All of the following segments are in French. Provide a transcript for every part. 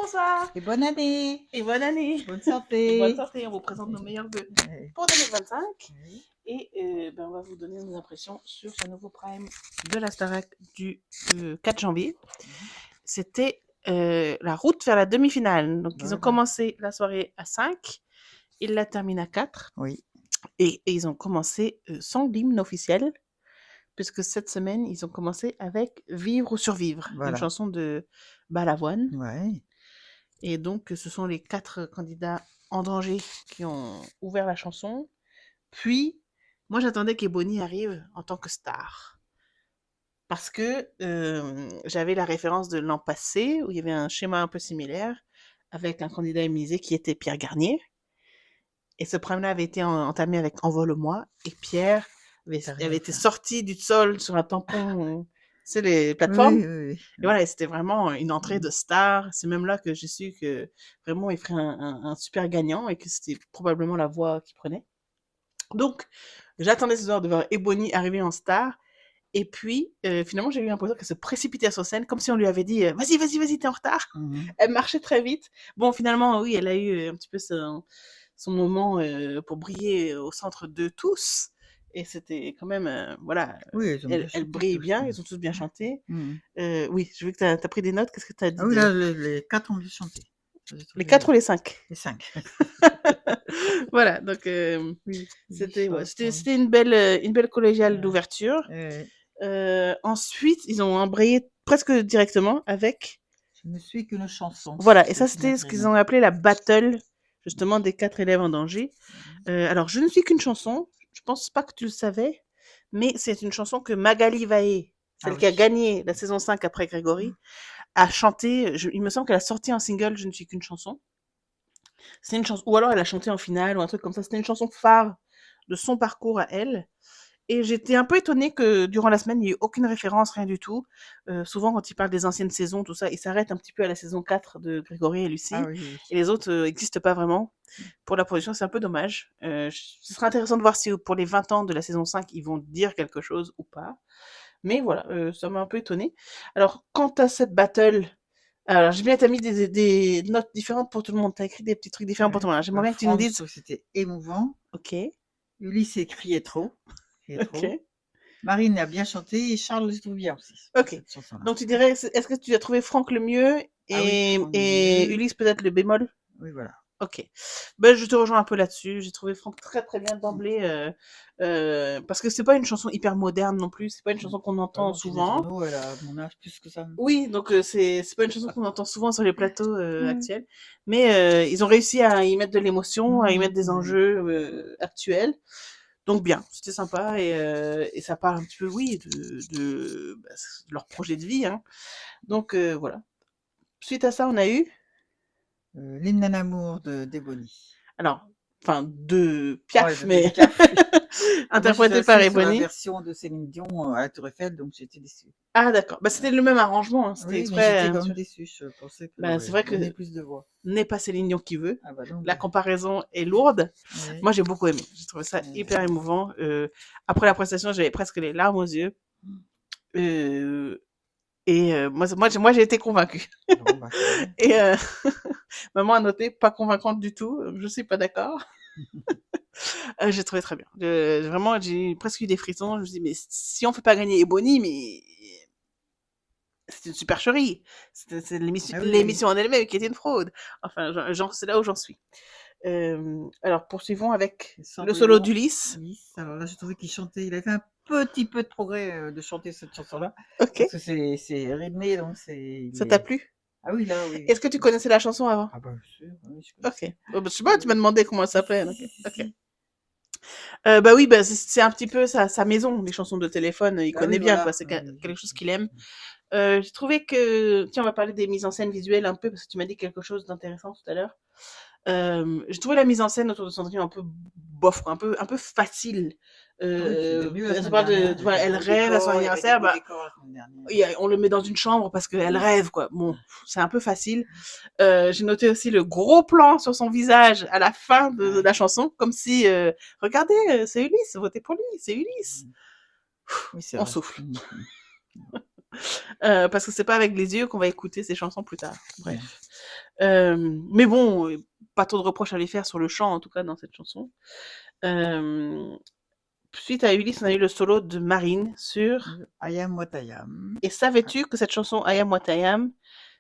bonsoir Et bonne année, et bonne année. bonne Et bonne santé. santé, on vous présente nos meilleurs vœux Ouais. pour 2025 Oui. et on va vous donner nos impressions sur ce nouveau prime de la Starac du 4 janvier. C'était la route vers la demi-finale. Donc ils Voilà. ont commencé la soirée à 5, ils la terminent à 4 Oui. et ils ont commencé sans l'hymne officiel puisque cette semaine ils ont commencé avec Vivre ou survivre, une Voilà. chanson de Balavoine. Ouais. Et donc, ce sont les 4 candidats en danger qui ont ouvert la chanson. Puis, moi, j'attendais qu'Ebony arrive en tant que star. Parce que j'avais la référence de l'an passé, où il y avait un schéma un peu similaire, avec un candidat immunisé qui était Pierre Garnier. Et ce prime-là avait été entamé avec Envole-moi, et Pierre avait été sorti du sol sur un tampon, tu sais, les plateformes. Oui, oui, oui. Et voilà, et c'était vraiment une entrée de star. C'est même là que j'ai su que vraiment il ferait un super gagnant et que c'était probablement la voix qu'il prenait. Donc, j'attendais ce soir de voir Ebony arriver en star. Et puis, finalement, j'ai eu l'impression qu'elle se précipitait sur scène, comme si on lui avait dit vas-y, vas-y, vas-y, t'es en retard. Elle marchait très vite. Bon, finalement, oui, elle a eu un petit peu son moment pour briller au centre de tous. Et c'était quand même, voilà, Oui, ils ont bien elle chanté brille tous. bien, ils ont tous bien chanté. Mhm. Oui, je veux que tu as pris des notes. Qu'est-ce que tu as dit Ah oui, de... là, les 4 ont bien chanté. J'ai Les trouvé 4 ou les 5? les 5. Voilà, donc Oui, c'était ouais, chansons. c'était une belle collégiale d'ouverture. Ensuite, ils ont embrayé presque directement avec... Je ne suis qu'une chanson. Voilà, et ça, c'était ce qu'ils ont appelé la battle, justement, des 4 élèves en danger. Alors, je ne suis qu'une chanson, je pense pas que tu le savais, mais c'est une chanson que Magali Vaé, celle qui a gagné la saison 5 après Grégory, a chanté. Il me semble qu'elle a sorti un single Je ne suis qu'une chanson. C'est une chanson, ou alors elle a chanté en finale ou un truc comme ça. C'était une chanson phare de son parcours à elle. Et j'étais un peu étonnée que durant la semaine, il n'y ait eu aucune référence, rien du tout. Souvent, quand ils parlent des anciennes saisons, tout ça, ils s'arrêtent un petit peu à la saison 4 de Grégory et Lucie. Ah oui, oui. Et les autres n'existent pas vraiment. Pour la production, c'est un peu dommage. Ce sera intéressant de voir si pour les 20 ans de la saison 5, ils vont dire quelque chose ou pas. Mais voilà, ça m'a un peu étonnée. Alors, quant à cette battle, alors j'ai bien t'as mis des notes différentes pour tout le monde. T'as écrit des petits trucs différents pour tout le monde. J'aimerais bien que tu nous Franck, je dises. trouve que c'était émouvant. Ok, Ulysse criait trop. ok, Marine a bien chanté et Charles, je trouve bien aussi. ok. Cette chanson-là. Donc tu dirais, est-ce que tu as trouvé Franck le mieux Ah oui, Franck le et mieux. Ulysse peut-être le bémol? Oui, voilà. Ok. Ben, je te rejoins un peu là-dessus. J'ai trouvé Franck très très bien d'emblée parce que c'est pas une chanson hyper moderne non plus. C'est pas une chanson qu'on entend souvent. Renaud, elle a mon âge plus que ça. Oui, donc c'est pas une chanson qu'on entend souvent sur les plateaux actuels, mais ils ont réussi à y mettre de l'émotion, à y mettre des enjeux actuels. Donc bien, c'était sympa et ça parle un petit peu, oui, de leur projet de vie. Hein. Donc voilà. Suite à ça, on a eu, L'hymne à l'amour d'Ebony. alors, enfin, de Piaf, Ouais, mais Piaf, oui. interprété par Moi, sur la Ebony. version de Céline Dion à la Tour Eiffel, donc j'étais déçue. Ah d'accord, bah c'était le même arrangement, hein. C'était Oui, mais exprès. j'étais Hein, quand même déçue. Je pensais que bah, c'est vrai que donnait plus de voix. n'est pas Céline Dion qui veut. Ah bah non. La comparaison est lourde. Ouais. Moi, j'ai beaucoup aimé. J'ai trouvé ça hyper émouvant. Après la prestation, j'avais presque les larmes aux yeux. Moi, j'ai été convaincue. Bon, bah, Et maman a noté pas convaincante du tout. Je suis pas d'accord. J'ai trouvé très bien. Vraiment, j'ai presque eu des frissons. Je me suis dit, mais si on fait pas gagner Ebony, mais c'est une supercherie. C'est l'émission en elle-même qui était une fraude. Enfin, c'est là où j'en suis. Alors, poursuivons avec le solo d'Ulysse. Alors là, j'ai trouvé qu'il chantait. Il avait fait un petit peu de progrès de chanter cette chanson-là. Ok. Parce que c'est rythmé, donc c'est. Ça t'a plu? Ah oui, là, oui. Est-ce que tu connaissais la chanson avant? Ah bah, bien sûr. Oui, je Ok. connaissais. Je sais pas, tu m'as demandé comment elle s'appelait. Ok. Si. Bah oui, bah c'est un petit peu sa maison, les chansons de téléphone. Il Ah connaît oui, bien, voilà. quoi. C'est quelque chose qu'il aime. J'ai trouvé que, tiens, on va parler des mises en scène visuelles un peu parce que tu m'as dit quelque chose d'intéressant tout à l'heure. J'ai trouvé la mise en scène autour de Cendrillon un peu bof, quoi, un peu facile. Ça parle voilà, elle rêve à son anniversaire, bah, on le met dans une chambre parce qu'elle rêve, quoi. Bon, c'est un peu facile. J'ai noté aussi le gros plan sur son visage à la fin de la chanson, comme si, regardez, c'est Ulysse, votez pour lui, c'est Ulysse. Oui, c'est On vrai. souffle. Parce que c'est pas avec les yeux qu'on va écouter ces chansons plus tard. Ouais. Bref. Mais bon, pas trop de reproches à lui faire sur le chant, en tout cas, dans cette chanson. Suite à Ulysse, on a eu le solo de Marine sur... I am what I am. Et savais-tu que cette chanson I Am What I Am,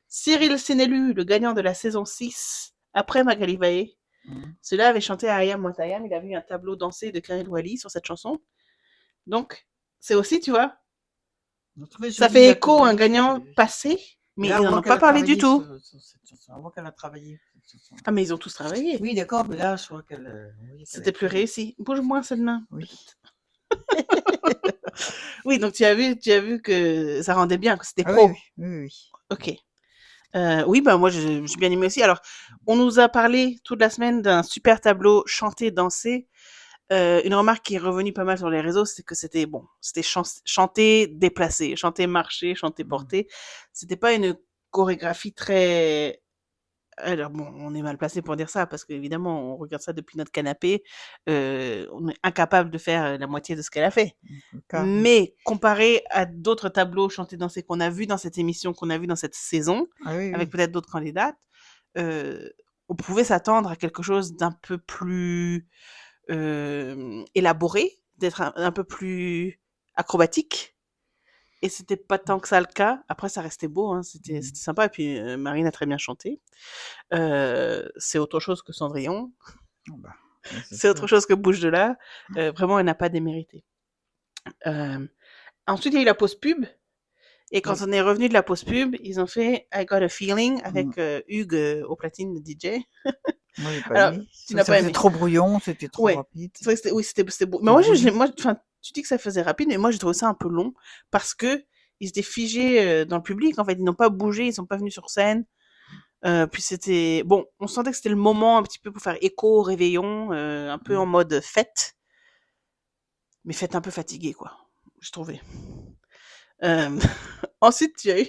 Cyril Sénélu, le gagnant de la saison 6, après Magali Vaé, celui-là avait chanté I Am What I Am, il avait eu un tableau dansé de Karine Wally sur cette chanson. Donc, c'est aussi, tu vois, ça fait écho à un gagnant passé, mais ils n'en ont pas parlé du tout. Sur cette chanson. Avant qu'elle a travaillé sur cette chanson. Ah, mais ils ont tous travaillé. Oui, d'accord, mais là, je crois qu'elle... C'était plus réussi. Bouge-moi cette main. Oui. Oui, donc tu as vu que ça rendait bien, que c'était Ah pro. oui. Ok. Oui, bah moi j'ai bien aimé aussi. Alors, on nous a parlé toute la semaine d'un super tableau chanté, dansé. Une remarque qui est revenue pas mal sur les réseaux, c'est que c'était bon, c'était chanté, déplacé, chanté, marché, chanté, porté. C'était pas une chorégraphie très... Alors bon, on est mal placé pour dire ça parce qu'évidemment, on regarde ça depuis notre canapé. On est incapable de faire la moitié de ce qu'elle a fait. Mais comparé à d'autres tableaux chantés, dansés qu'on a vus dans cette émission, qu'on a vu dans cette saison, avec peut-être d'autres candidates, on pouvait s'attendre à quelque chose d'un peu plus élaboré, d'être un peu plus acrobatique. Et c'était pas tant que ça le cas. Après, ça restait beau, hein, c'était sympa. Et puis, Marine a très bien chanté. C'est autre chose que Cendrillon. C'est autre chose que Bouge de là. Vraiment, elle n'a pas démérité. Ensuite, il y a eu la pause pub. Et quand on est revenu de la pause pub, ils ont fait I Got a Feeling avec Hugues au platine de DJ. Moi, j'ai pas aimé. Tu n'as pas aimé. C'était trop brouillon, c'était trop rapide. C'était beau. Mais moi, tu dis que ça faisait rapide, mais moi, j'ai trouvé ça un peu long parce que ils étaient figés dans le public. En fait, ils n'ont pas bougé, ils sont pas venus sur scène. Puis c'était bon, on sentait que c'était le moment un petit peu pour faire écho au réveillon, un peu en mode fête, mais fête un peu fatiguée, quoi. Je trouvais. Ensuite, tu as eu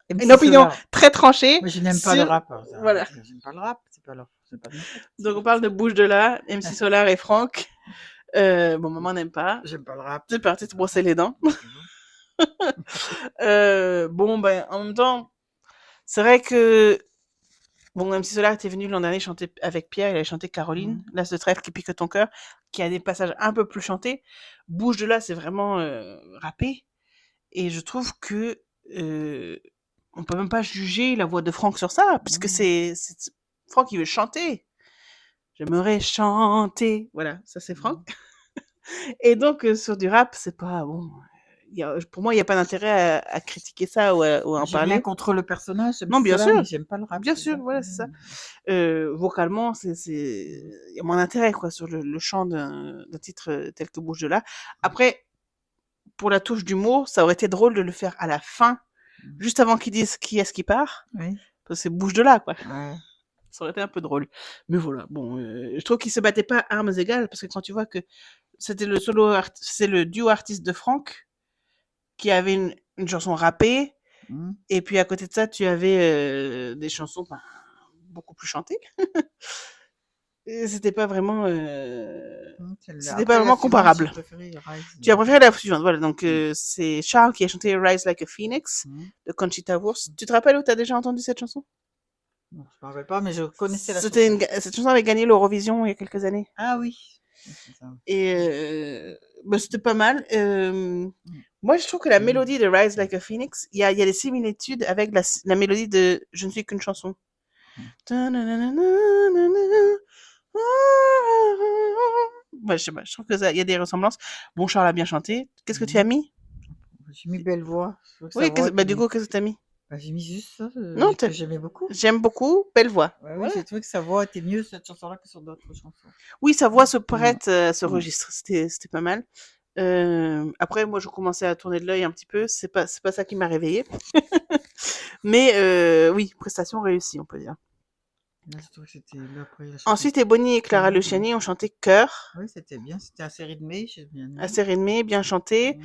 une opinion très tranchée. Mais je n'aime pas le rap. Voilà. J'aime pas le rap, c'est pas Donc on parle de Bouge de là, MC Solar et Franck. Bon, maman n'aime pas. J'aime pas le rap. C'est parti te brosser les dents. Bon, ben, en même temps, c'est vrai que bon, MC Solar était venu l'an dernier chanter avec Pierre, il avait chanté Caroline, l'as de trèfle qui pique ton cœur, qui a des passages un peu plus chantés. Bouge de là, c'est vraiment rappé. Et je trouve que on peut même pas juger la voix de Franck sur ça, puisque c'est Franck, il veut chanter. J'aimerais chanter. Voilà, ça c'est Franck. Et donc, sur du rap, c'est pas bon. Pour moi, il n'y a pas d'intérêt à critiquer ça ou à en parler. J'ai rien contre le personnage. Non, bien sûr. Mais j'aime pas le rap. Bien sûr, voilà, c'est ça. Vocalement, il y a moins d'intérêt, quoi, sur le chant d'un titre tel que Bouge de là. Après, pour la touche d'humour, ça aurait été drôle de le faire à la fin, juste avant qu'ils disent qui est-ce qui part. Oui. Parce que c'est Bouge de là, quoi. Ouais. Ça aurait été un peu drôle. Mais voilà, bon, je trouve qu'ils se battaient pas à armes égales, parce que quand tu vois que c'était c'est le duo artiste de Franck, qui avait une chanson rappée, et puis à côté de ça, tu avais des chansons beaucoup plus chantées. Et c'était pas vraiment comparable. Tu as préféré la suivante, voilà. Donc c'est Charles qui a chanté Rise Like a Phoenix de Conchita Wurst. Tu te rappelles où tu as déjà entendu cette chanson? Non, je me rappelle pas, mais je connaissais la chanson. Cette chanson avait gagné l'Eurovision il y a quelques années. Ah oui. Et c'était pas mal. Moi, je trouve que la mélodie de Rise Like a Phoenix, il y a des similitudes avec la mélodie de Je ne suis qu'une chanson. Ouais, je sais pas, je trouve qu'il y a des ressemblances. Bon, Charles a bien chanté. Qu'est-ce que tu as mis? J'ai mis Belle Voix. Oui, du coup, qu'est-ce que tu as mis? J'ai mis juste ça, non, que j'aimais beaucoup. J'aime beaucoup Belle Voix. Oui, j'ai trouvé que sa voix était mieux cette chanson-là que sur d'autres chansons. Oui, sa voix se prête à ce registre. C'était pas mal. Après, moi, je commençais à tourner de l'œil un petit peu. C'est pas ça qui m'a réveillée. Mais oui, prestation réussie, on peut dire. Là, je trouve que c'était Ensuite, Ebony et Clara Luciani ont chanté Cœur. Oui, c'était bien. C'était assez rythmé. Assez rythmé, bien chanté.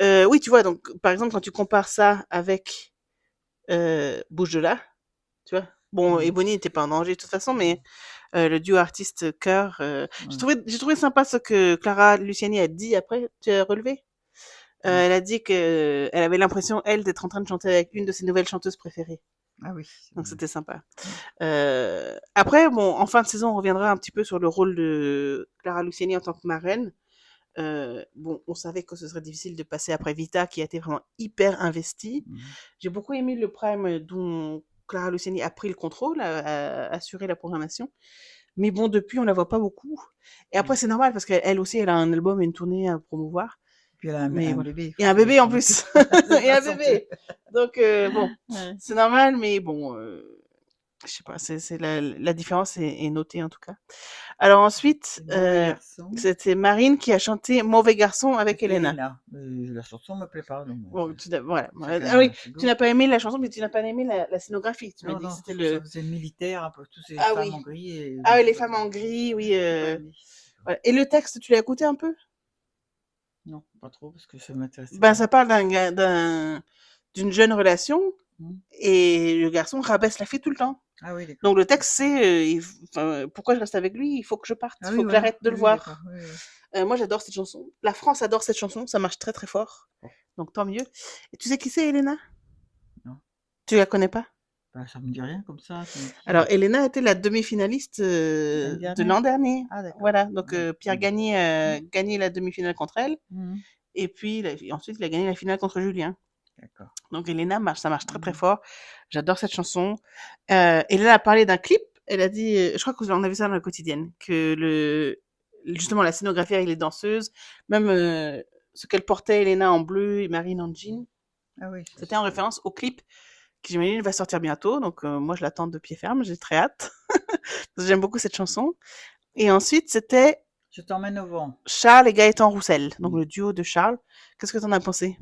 Oui, tu vois, donc, par exemple, quand tu compares ça avec Bouge de là, tu vois. Bon, Ebony n'était pas en danger de toute façon, mais le duo artiste Cœur, j'ai trouvé sympa ce que Clara Luciani a dit après. Tu as relevé? Elle a dit que elle avait l'impression, elle, d'être en train de chanter avec une de ses nouvelles chanteuses préférées. Ah oui. Donc c'était sympa. Après, bon, en fin de saison, on reviendra un petit peu sur le rôle de Clara Luciani en tant que marraine. Bon, on savait que ce serait difficile de passer après Vita, qui a été vraiment hyper investie. J'ai beaucoup aimé le prime dont Clara Luciani a pris le contrôle, a assuré la programmation. Mais bon, depuis, on la voit pas beaucoup. Et après, c'est normal parce qu'elle aussi, elle a un album et une tournée à promouvoir. Puis elle a un Mais voilà. bébé. Et un bébé en plus. Et un bébé. Donc, bon, Ouais. c'est normal, mais bon, je sais pas, la différence est notée en tout cas. Alors ensuite, Mauvais garçon. c'était Marine qui a chanté Mauvais garçon avec Elena. La chanson me plaît pas. Donc, Bon, voilà. c'est Ah oui, quand même tu n'as pas aimé la chanson, mais tu n'as pas aimé la scénographie. Tu m'as dit que non, c'était ça faisait militaire, un peu tous ces Ah femmes oui. en gris. Et Ah oui, les femmes en gris, oui. j'ai pas aimé. Voilà. Et le texte, tu l'as écouté un peu? Non, pas trop, parce que ça m'intéresse Ben, pas. ça parle d'une jeune relation Mhm. et le garçon rabaisse la fille tout le temps. Ah oui, d'accord. Donc le texte, c'est pourquoi je reste avec lui? Il faut que je parte, Ah il oui, faut que voilà. j'arrête de le Oui, voir. d'accord. Oui, oui. Moi, j'adore cette chanson. La France adore cette chanson, ça marche très très fort. Donc tant mieux. Et tu sais qui c'est, Elena? Non. Tu la connais pas? Bah, ça me dit rien comme ça. Alors, Elena était la demi-finaliste L'année de dernière. l'an dernier. Ah, d'accord. Voilà, donc Ouais. Pierre Gagné a gagné la demi-finale contre elle. Mhm. Et puis ensuite, il a gagné la finale contre Julien. D'accord. Donc Elena, ça marche très très fort. J'adore cette chanson. Elena a parlé d'un clip. Elle a dit, je crois qu'on a vu ça dans la quotidienne, que justement la scénographie avec les danseuses, même ce qu'elle portait, Elena en bleu et Marine en jean, Ah oui. c'était en référence au clip qui, j'imagine, va sortir bientôt. Donc moi, je l'attends de pied ferme. J'ai très hâte. J'aime beaucoup cette chanson. Et ensuite, c'était Je t'emmène au vent. Charles et Gaëtan Roussel, donc le duo de Charles. Qu'est-ce que tu en as pensé?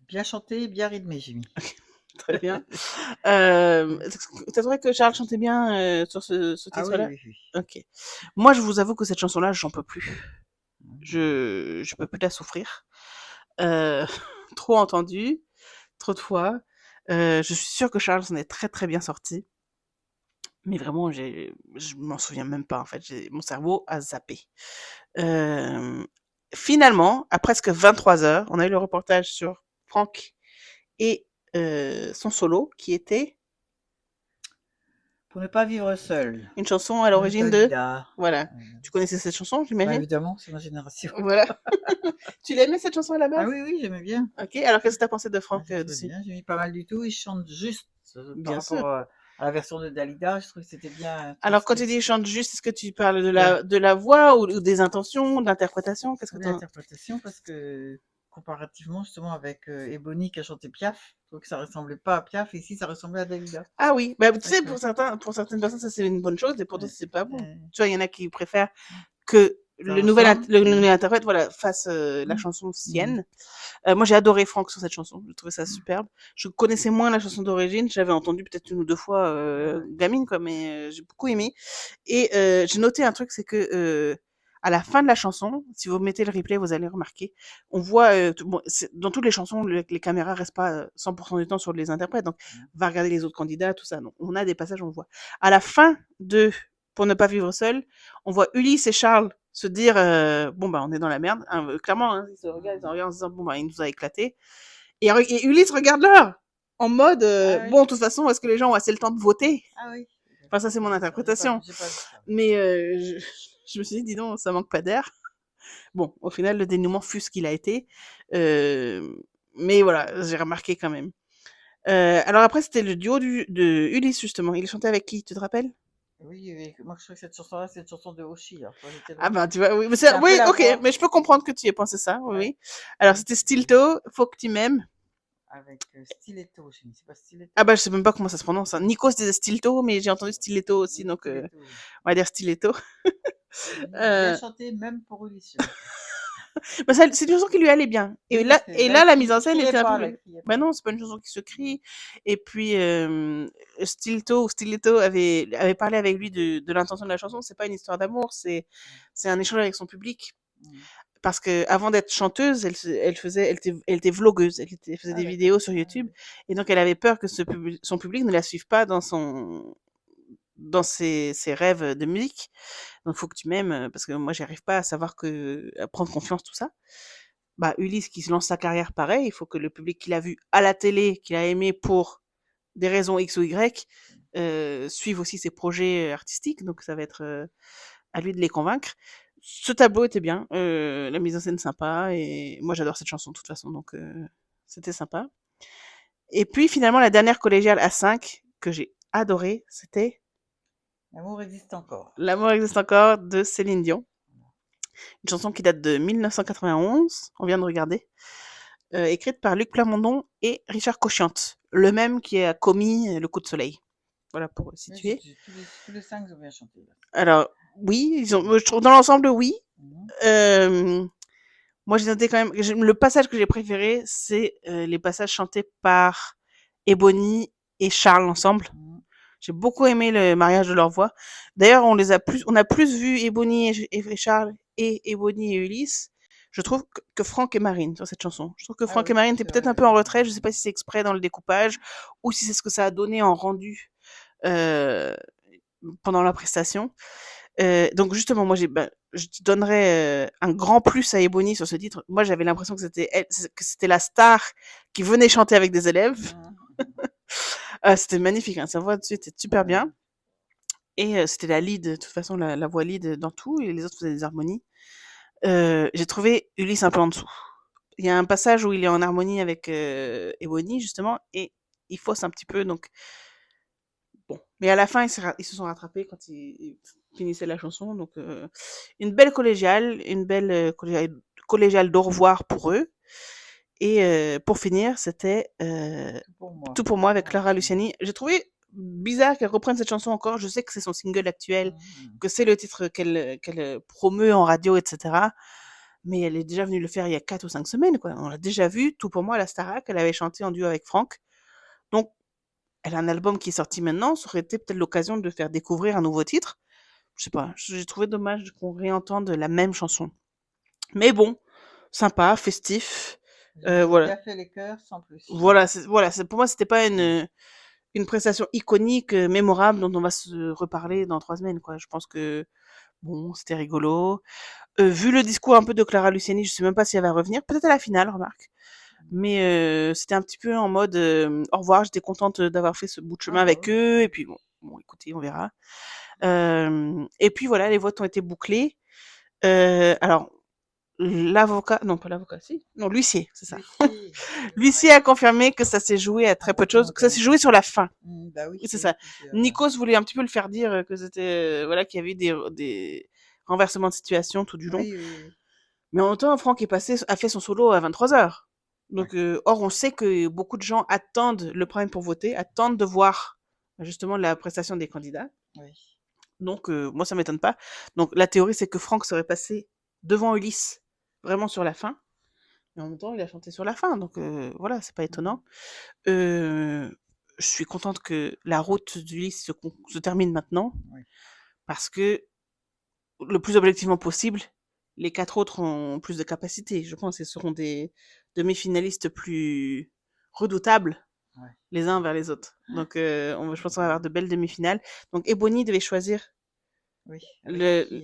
Bien chanté, bien rythmé, j'ai mis. Très bien. T'as trouvé que Charles chantait bien sur ce Ah oui, titre-là? oui, oui. Ok. Moi, je vous avoue que cette chanson-là, j'en peux plus. Je peux plus la souffrir. Trop entendu, trop de fois. Je suis sûre que Charles s'en est très très bien sorti. Mais vraiment, je m'en souviens même pas en fait. Mon cerveau a zappé. Finalement, à presque 23 heures, on a eu le reportage sur Franck et son solo qui était Pour ne pas vivre seul. une chanson à l'origine de... Dalida. Voilà. Tu connaissais cette chanson, Bah, j'imagine? évidemment, c'est ma génération. Voilà. Tu l'aimais cette chanson à la base? Ah oui, oui, j'aimais bien. Ok, alors qu'est-ce que t'as pensé de Ah, Franck j'ai trouvé dessus? bien, j'ai mis pas mal du tout. Il chante juste par Bien sûr. rapport à la version de Dalida. Je trouve que c'était bien. Alors quand tu dis chante juste, est-ce que tu parles de Ouais. de la voix ou des intentions, de l'interprétation? Qu'est-ce que t'en... L'interprétation, parce que comparativement justement avec Ebony qui a chanté Piaf, je trouve que ça ressemblait pas à Piaf, et ici ça ressemblait à Dalida. Ah oui, bah, tu sais, D'accord. pour certaines personnes, ça c'est une bonne chose et pour d'autres, Ouais. c'est pas bon. Ouais. Tu vois, il y en a qui préfèrent que Ça le nouvel ressemble. interprète, voilà, fasse la Mm. chanson sienne. Moi, j'ai adoré Franck sur cette chanson. Je trouvais ça superbe. Je connaissais moins la chanson d'origine. J'avais entendu peut-être une ou deux fois gamine, quoi, mais j'ai beaucoup aimé. Et j'ai noté un truc, c'est que à la fin de la chanson, si vous mettez le replay, vous allez remarquer, on voit, bon, dans toutes les chansons, les caméras restent pas 100% du temps sur les interprètes. Donc, va regarder les autres candidats, tout ça. Donc, on a des passages, on voit. À la fin de Pour ne pas vivre seul, on voit Ulysse et Charles se dire bon bah on est dans la merde, hein, clairement, hein, ils se regardent en se disant bon bah il nous a éclaté. Et Ulysse regarde l'heure en mode Ah oui. bon de toute façon est-ce que les gens ont assez le temps de voter? Ah oui. Enfin ça c'est mon interprétation. J'ai pas vu ça. Mais je me suis dit dis donc ça manque pas d'air. Bon au final le dénouement fut ce qu'il a été. Mais voilà j'ai remarqué quand même. Alors après c'était le duo de Ulysse justement. Il chantait avec qui tu te rappelles? Oui, moi je trouve que cette chanson-là, c'est une chanson de Oshi. Ah bah tu vois, oui, mais C'est un peu oui, la ok, voix. mais je peux comprendre que tu y aies pensé ça, oui, Ouais. oui. Alors c'était Stilto, Faut que tu m'aimes. Avec Stiletto, je ne sais pas Stiletto. Ah bah je sais même pas comment ça se prononce. Hein. Nico disait Stilto, mais j'ai entendu Stiletto aussi, donc Stiletto. on va dire Stiletto. Bien chanté, même pour Ulysse. Bah, c'est une chanson qui lui allait bien. Et Oui, là, parce que et là, là, la il mise en scène criait était un pas, peu... là, il criait Bah pas. non, c'est pas une chanson qui se crie. Et puis, Stiletto avait parlé avec lui de l'intention de la chanson. C'est pas une histoire d'amour, c'est un échange avec son public. Parce que avant d'être chanteuse, elle était vlogueuse, faisait des vidéos sur YouTube, et donc elle avait peur que son public ne la suive pas dans ses rêves de musique. Donc faut que tu m'aimes, parce que moi j'arrive pas à prendre confiance tout ça. bah, Ulysse qui se lance sa carrière pareil, il faut que le public qu'il a vu à la télé, qu'il a aimé pour des raisons X ou Y, suive aussi ses projets artistiques, donc ça va être à lui de les convaincre. Ce tableau était bien, la mise en scène sympa, et moi j'adore cette chanson de toute façon, donc c'était sympa. Et puis finalement la dernière collégiale à 5 que j'ai adorée, c'était L'amour existe encore. L'amour existe encore de Céline Dion. Une chanson qui date de 1991, on vient de regarder, écrite par Luc Plamondon et Richard Cochiante, le même qui a commis Le coup de soleil. Voilà pour situer. Tous les 5 ont bien chanté. Là. Alors, oui, je trouve dans l'ensemble, oui. Mhm. Moi, j'ai noté quand même, le passage que j'ai préféré, c'est les passages chantés par Ebony et Charles ensemble. Mhm. J'ai beaucoup aimé le mariage de leur voix. D'ailleurs, on a plus vu Ebony et Charles et Ebony et Ulysse. Je trouve que Franck et Marine sur cette chanson. Je trouve que Ah Franck et oui, Marine étaient c'est peut-être un vrai. peu en retrait. Je sais pas si c'est exprès dans le découpage ou si c'est ce que ça a donné en rendu euh, pendant la prestation. Donc justement, moi, je donnerais un grand plus à Ebony sur ce titre. Moi, j'avais l'impression que c'était la star qui venait chanter avec des élèves. C'était magnifique, hein. Sa voix dessus était super bien. Et c'était la lead, de toute façon, la voix lead dans tout, et les autres faisaient des harmonies. J'ai trouvé Ulysse un peu en dessous. Il y a un passage où il est en harmonie avec Ebony, justement, et il fausse un petit peu, donc bon. Mais à la fin, ils se sont rattrapés quand ils finissaient la chanson, donc une belle collégiale, une belle collégiale d'au revoir pour eux. Et pour finir, c'était Tout pour moi avec Clara Luciani. J'ai trouvé bizarre qu'elle reprenne cette chanson encore. Je sais que c'est son single actuel, que c'est le titre qu'elle promeut en radio, etc. Mais elle est déjà venue le faire il y a 4 ou 5 semaines, quoi. On l'a déjà vu, Tout pour moi, à la Starac. Elle avait chanté en duo avec Franck. Donc, elle a un album qui est sorti maintenant. Ça aurait été peut-être l'occasion de faire découvrir un nouveau titre. Je sais pas. J'ai trouvé dommage qu'on réentende la même chanson. Mais bon, sympa, festif. Voilà. Bien fait les chœurs, sans plus. Voilà, pour moi, c'était pas une prestation iconique, mémorable, dont on va se reparler dans 3 semaines, quoi. Je pense que, bon, c'était rigolo. Vu le discours un peu de Clara Luciani, je sais même pas si elle va revenir. Peut-être à la finale, remarque. Mais c'était un petit peu en mode au revoir, j'étais contente d'avoir fait ce bout de chemin avec eux. Et puis bon, écoutez, on verra. Et puis voilà, les votes ont été bouclés. Alors, l'avocat, non pas l'avocat, si, non, l'huissier, c'est ça. L'huissier a confirmé que ça s'est joué à très peu de choses, que ça s'est joué sur la fin. Bah oui, Oui, c'est ça. Nikos voulait un petit peu le faire dire que c'était voilà qu'il y avait des renversements de situation tout du long. Oui. Mais en même temps, Franck a fait son solo à 23h. Donc, or, on sait que beaucoup de gens attendent le prime pour voter, attendent de voir justement la prestation des candidats. Oui. Donc, moi, ça m'étonne pas. Donc, la théorie, c'est que Franck serait passé devant Ulysse vraiment sur la fin. Mais en même temps, il a chanté sur la fin. Donc, voilà, c'est pas étonnant. Je suis contente que la route d'Ulysse se termine maintenant. Oui. Parce que, le plus objectivement possible, les 4 autres ont plus de capacité. Je pense qu'ils seront des demi-finalistes plus redoutables les uns vers les autres. Donc, je pense qu'on va avoir de belles demi-finales. Donc, Ebony devait choisir. Oui.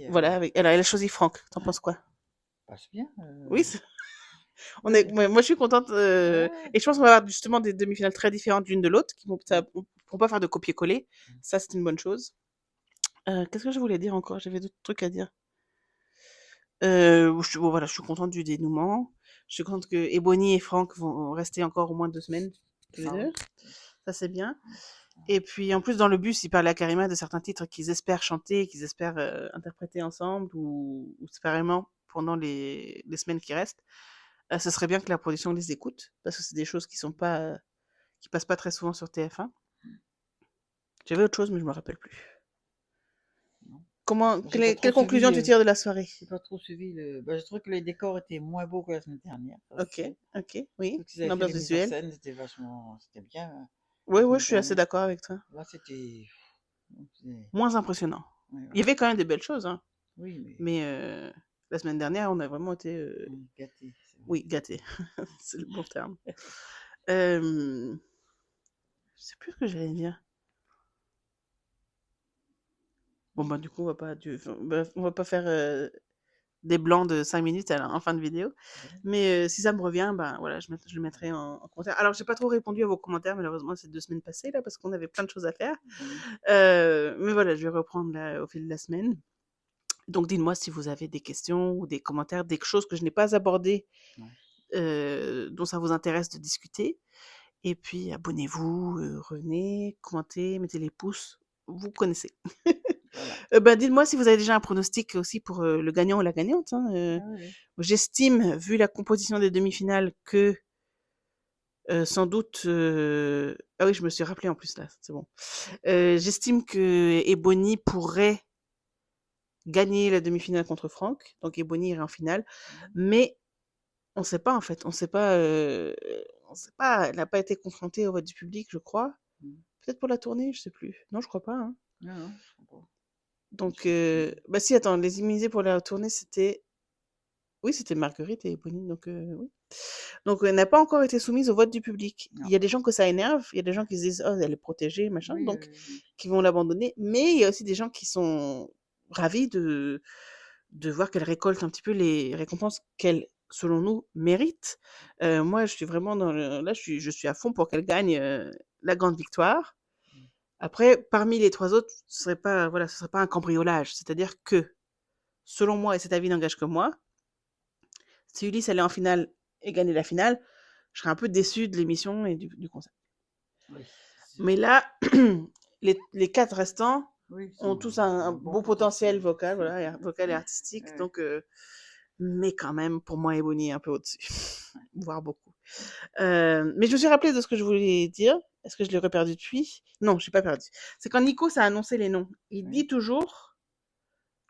Voilà, alors elle a choisi Franck. T'en penses quoi? Passe bien. Oui, moi, je suis contente. Et je pense qu'on va avoir justement des demi-finales très différentes l'une de l'autre, qui vont pour pas faire de copier-coller. Ça, c'est une bonne chose. Qu'est-ce que je voulais dire encore? J'avais d'autres trucs à dire. Voilà, je suis contente du dénouement. Je suis contente que Ebony et Franck vont rester encore au moins 2 semaines tous les deux. Ça, c'est bien. Et puis, en plus, dans le bus, ils parlaient à Karima de certains titres qu'ils espèrent chanter, qu'ils espèrent interpréter ensemble ou séparément pendant les semaines qui restent. Ce serait bien que la production les écoute, parce que c'est des choses qui passent pas très souvent sur TF1. J'avais autre chose, mais je me rappelle plus. Quelle conclusion tu tires de la soirée? J'ai pas trop suivi je trouvais que les décors étaient moins beaux que la semaine dernière. Ok, oui. L'ambiance visuelle. C'était bien. Oui, je suis assez d'accord avec toi. Là, c'était moins impressionnant. Il y avait quand même des belles choses, hein. Oui, mais la semaine dernière, on a vraiment été gâtés. Oui, gâtés. C'est le bon terme. Je sais plus ce que j'allais dire. Bon, du coup, on va pas faire des blancs de 5 minutes en fin de vidéo. Ouais. Mais si ça me revient, ben voilà, je le mettrai en commentaire. Alors, j'ai pas trop répondu à vos commentaires, malheureusement, ces 2 semaines passées, là, parce qu'on avait plein de choses à faire. Mais voilà, je vais reprendre là, au fil de la semaine. Donc, dites-moi si vous avez des questions ou des commentaires, des choses que je n'ai pas abordées, Ouais. dont ça vous intéresse de discuter. Et puis, abonnez-vous, revenez, commentez, mettez les pouces. Vous connaissez. Voilà. Ben, dites-moi si vous avez déjà un pronostic aussi pour le gagnant ou la gagnante. Hein, Ah oui. j'estime, vu la composition des demi-finales, que sans doute. Ah oui, je me suis rappelé en plus là, c'est bon. J'estime que Ebony pourrait gagner la demi-finale contre Franck, donc Ebony irait en finale, mais on ne sait pas en fait, on sait pas, elle n'a pas été confrontée au vote du public, je crois. Mmh. Peut-être pour la tournée, je sais plus. Non, je crois pas. Hein. Non, non, je comprends pas. Donc, Je sais plus. bah si, attends, les immunisés pour la tournée, c'était. Oui, c'était Marguerite et Ebony, donc oui. Donc, elle n'a pas encore été soumise au vote du public. Il Non. y a des gens que ça énerve, il y a des gens qui se disent, oh, elle est protégée, machin, Oui, donc oui. qui vont l'abandonner. Mais il y a aussi des gens qui sont ravis de voir qu'elle récolte un petit peu les récompenses qu'elle, selon nous, mérite. Moi, je suis vraiment là, je suis à fond pour qu'elle gagne la grande victoire. Après, parmi les 3 autres, ce serait pas, voilà, ce serait pas un cambriolage. C'est-à-dire que, selon moi, et cet avis n'engage que moi, si Ulysse allait en finale et gagnait la finale, je serais un peu déçue de l'émission et du concept. Oui, c'est sûr. Mais là, les 4 restants Oui, ont tous un beau potentiel vocal, voilà, vocal et artistique. Ouais. Donc, mais quand même, pour moi, Ebony est un peu au-dessus, voire beaucoup. Mais je me suis rappelé de ce que je voulais dire. Est-ce que je l'ai reperdu depuis? Non, je l'ai pas perdu. C'est quand Nico a annoncé les noms. Il dit toujours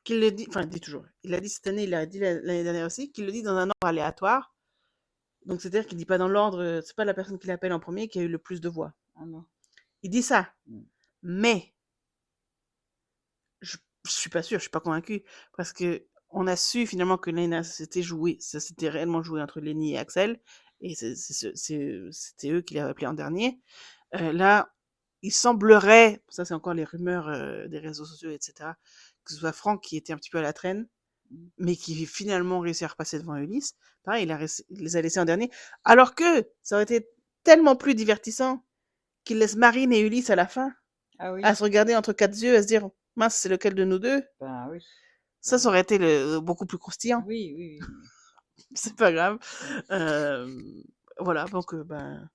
qu'il le dit, enfin, il dit toujours. Il l'a dit cette année, il l'a dit l'année dernière aussi, qu'il le dit dans un ordre aléatoire. Donc, c'est-à-dire qu'il dit pas dans l'ordre, c'est pas la personne qui l'appelle en premier qui a eu le plus de voix. Ah non. Il dit ça. Mmh. Mais, je suis pas sûre, je suis pas convaincue. Parce que on a su finalement que l'année dernière, ça s'était réellement joué entre Lenny et Axel. Et c'était eux qui l'avaient appelé en dernier. Là, il semblerait, ça c'est encore les rumeurs des réseaux sociaux, etc., que ce soit Franck qui était un petit peu à la traîne, Mmh. mais qui finalement réussi à repasser devant Ulysse. Pareil, il les a laissés en dernier. Alors que ça aurait été tellement plus divertissant qu'il laisse Marine et Ulysse à la fin, Ah oui. à se regarder entre 4 yeux, à se dire, mince, c'est lequel de nous deux? Ben oui. Ça aurait été beaucoup plus croustillant. Oui, oui, oui. C'est pas grave. Mmh. Voilà, donc, ben,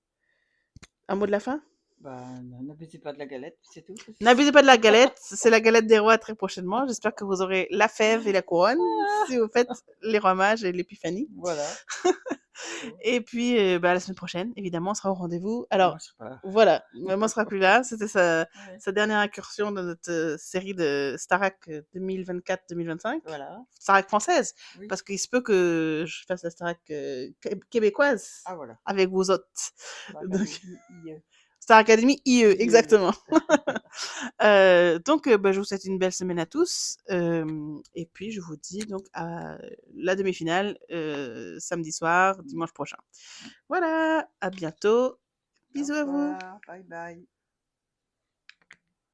un mot de la fin? Ben, n'abusez pas de la galette, c'est tout. N'abusez pas de la galette, c'est la galette des rois très prochainement. J'espère que vous aurez la fève et la couronne si vous faites les rois mages et l'épiphanie. Voilà. Et puis, bah, la semaine prochaine, évidemment, on sera au rendez-vous. Moi, Alors, je sais pas. voilà, maman sera plus là. C'était sa Ouais. dernière incursion dans notre série de Starac 2024-2025. Voilà. Starac française, Oui. parce qu'il se peut que je fasse la Starac québécoise Ah voilà. avec vous autres. Bah, Donc, IE. Star Academy IE, IE. exactement. Donc, bah, je vous souhaite une belle semaine à tous. Et puis, je vous dis donc à la demi-finale samedi soir, dimanche prochain. Voilà, à bientôt. Au Bisous à vous. revoir. Bye bye.